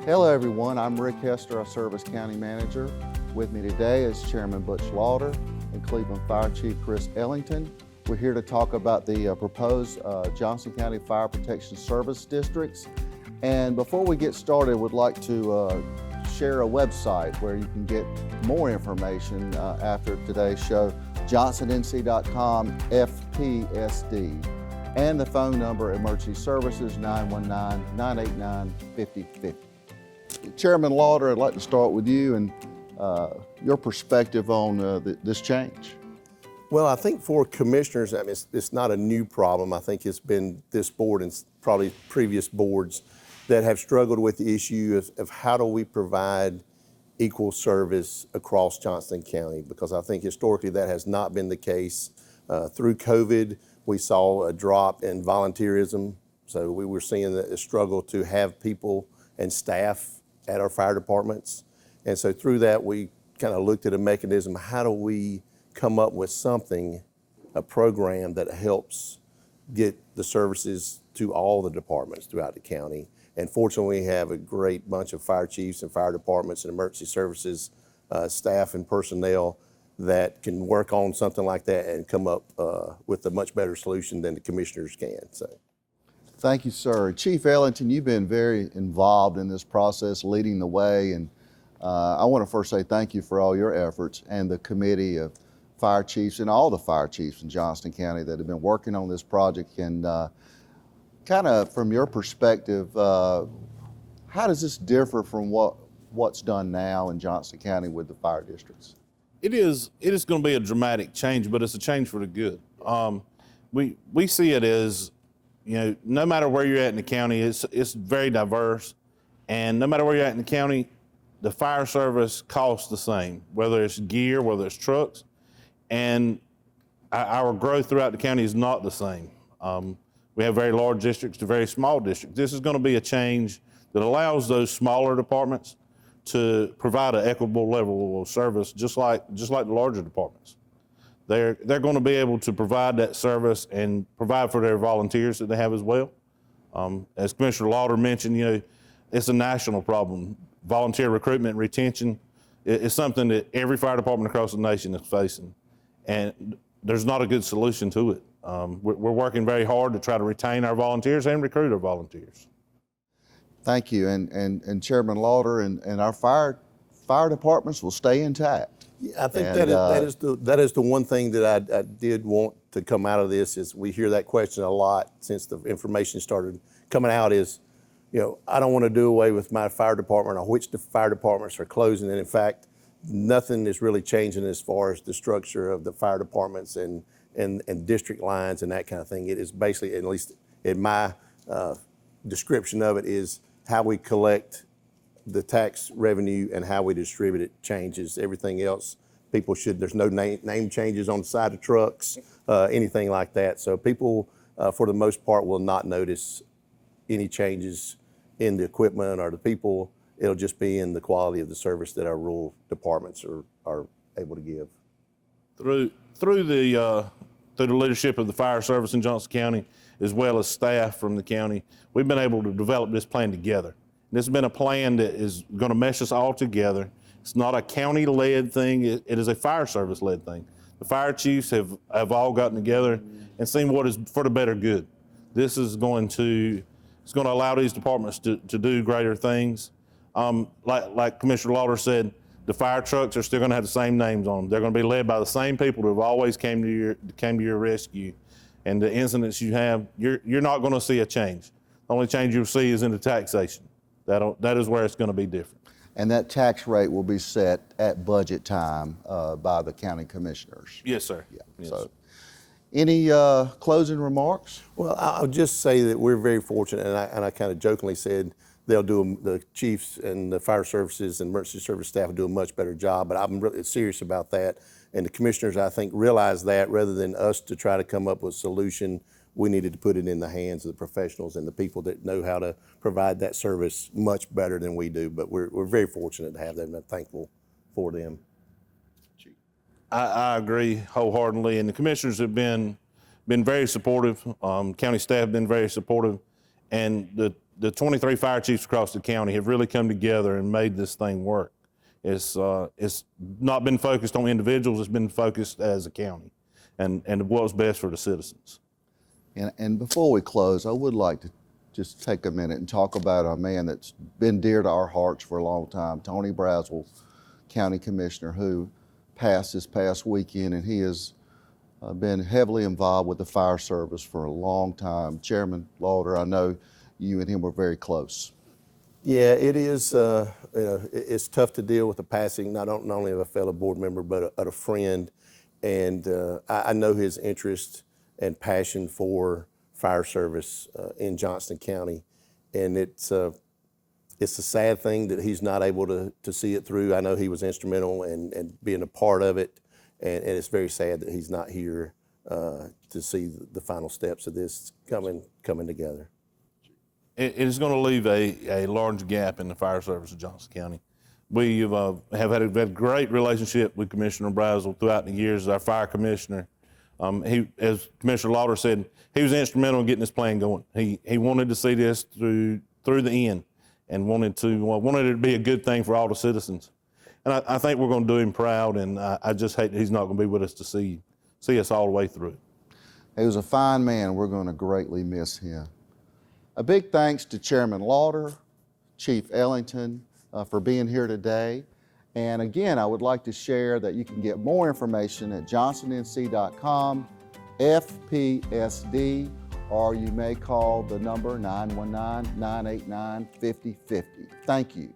Hello everyone, I'm Rick Hester, I serve as County Manager. With me today is Chairman Butch Lauder and Cleveland Fire Chief Chris Ellington. We're here to talk about the proposed Johnston County Fire Protection Service districts. And before we get started, we'd like to share a website where you can get more information after today's show, johnstonNC.com FPSD. And the phone number, Emergency Services, 919-989-5050. Chairman Lauder, I'd like to start with you and your perspective on this change. Well, I think for commissioners, I mean, it's not a new problem. I think it's been this board and probably previous boards that have struggled with the issue of how do we provide equal service across Johnston County, because I think historically that has not been the case. Through COVID, we saw a drop in volunteerism. So we were seeing a struggle to have people and staff at our fire departments. And so through that, we kind of looked at a mechanism. How do we come up with something, a program that helps get the services to all the departments throughout the county? And fortunately, we have a great bunch of fire chiefs and fire departments and emergency services staff and personnel that can work on something like that and come up with a much better solution than the commissioners can. So. Thank you, sir. Chief Ellington, you've been very involved in this process, leading the way, and I want to first say thank you for all your efforts and the committee of fire chiefs and all the fire chiefs in Johnston County that have been working on this project. And kind of from your perspective, how does this differ from what's done now in Johnston County with the fire districts? It is going to be a dramatic change, but it's a change for the good. We see it as, you know, no matter where you're at in the county, it's very diverse, and no matter where you're at in the county, the fire service costs the same, whether it's gear, whether it's trucks, and our growth throughout the county is not the same. We have very large districts to very small districts. This is going to be a change that allows those smaller departments to provide an equitable level of service, just like the larger departments. They're going to be able to provide that service and provide for their volunteers that they have as well. As Commissioner Lauder mentioned, you know, it's a national problem. Volunteer recruitment and retention is something that every fire department across the nation is facing, and there's not a good solution to it. We're working very hard to try to retain our volunteers and recruit our volunteers. Thank you, and Chairman Lauder and our fire departments will stay intact. Yeah, I think that is the one thing that I did want to come out of this. Is we hear that question a lot since the information started coming out. Is, you know, I don't want to do away with my fire department or which the fire departments are closing. And in fact, nothing is really changing as far as the structure of the fire departments and district lines and that kind of thing. It is basically, at least in my description of it, is how we collect the tax revenue and how we distribute it changes. Everything else, there's no name changes on the side of trucks, anything like that. So people, for the most part, will not notice any changes in the equipment or the people. It'll just be in the quality of the service that our rural departments are able to give. Through the leadership of the fire service in Johnston County, as well as staff from the county, we've been able to develop this plan together. This has been a plan that is going to mesh us all together. It's not a county-led thing. It is a fire service-led thing. The fire chiefs have all gotten together and seen what is for the better good. This is going to allow these departments to do greater things. Like Commissioner Lauder said, the fire trucks are still going to have the same names on them. They're going to be led by the same people who have always came to your rescue. And the incidents you have, you're not going to see a change. The only change you'll see is in the taxation. That is where it's going to be different. And that tax rate will be set at budget time by the county commissioners. Yes, sir. Yeah. Yes. So, any closing remarks? Well, I'll just say that we're very fortunate, and I kind of jokingly said the chiefs and the fire services and emergency service staff will do a much better job, but I'm really serious about that. And the commissioners, I think, realize that rather than us to try to come up with a solution, we needed to put it in the hands of the professionals and the people that know how to provide that service much better than we do. But we're very fortunate to have them, and I'm thankful for them. I agree wholeheartedly, and the commissioners have been very supportive. County staff have been very supportive, and the the 23 fire chiefs across the county have really come together and made this thing work. It's not been focused on individuals, it's been focused as a county and what's best for the citizens. And before we close, I would like to just take a minute and talk about a man that's been dear to our hearts for a long time, Tony Braswell, County Commissioner, who passed this past weekend, and he has been heavily involved with the fire service for a long time. Chairman Lauder, I know you and him were very close. Yeah, it is. It's tough to deal with the passing not only of a fellow board member, but a friend. And I know his interest and passion for fire service in Johnston County, and it's a sad thing that he's not able to see it through. I know he was instrumental in being a part of it, and it's very sad that he's not here to see the final steps of this coming together. It is going to leave a large gap in the fire service of Johnston County. We have had a great relationship with Commissioner Braswell throughout the years as our fire commissioner. He, as Commissioner Lauder said, he was instrumental in getting this plan going. He wanted to see this through the end and wanted it to be a good thing for all the citizens. And I think we're going to do him proud, and I just hate that he's not going to be with us to see us all the way through. He was a fine man. We're going to greatly miss him. A big thanks to Chairman Lauder, Chief Ellington, for being here today. And again, I would like to share that you can get more information at johnstonNC.com, FPSD, or you may call the number 919-989-5050. Thank you.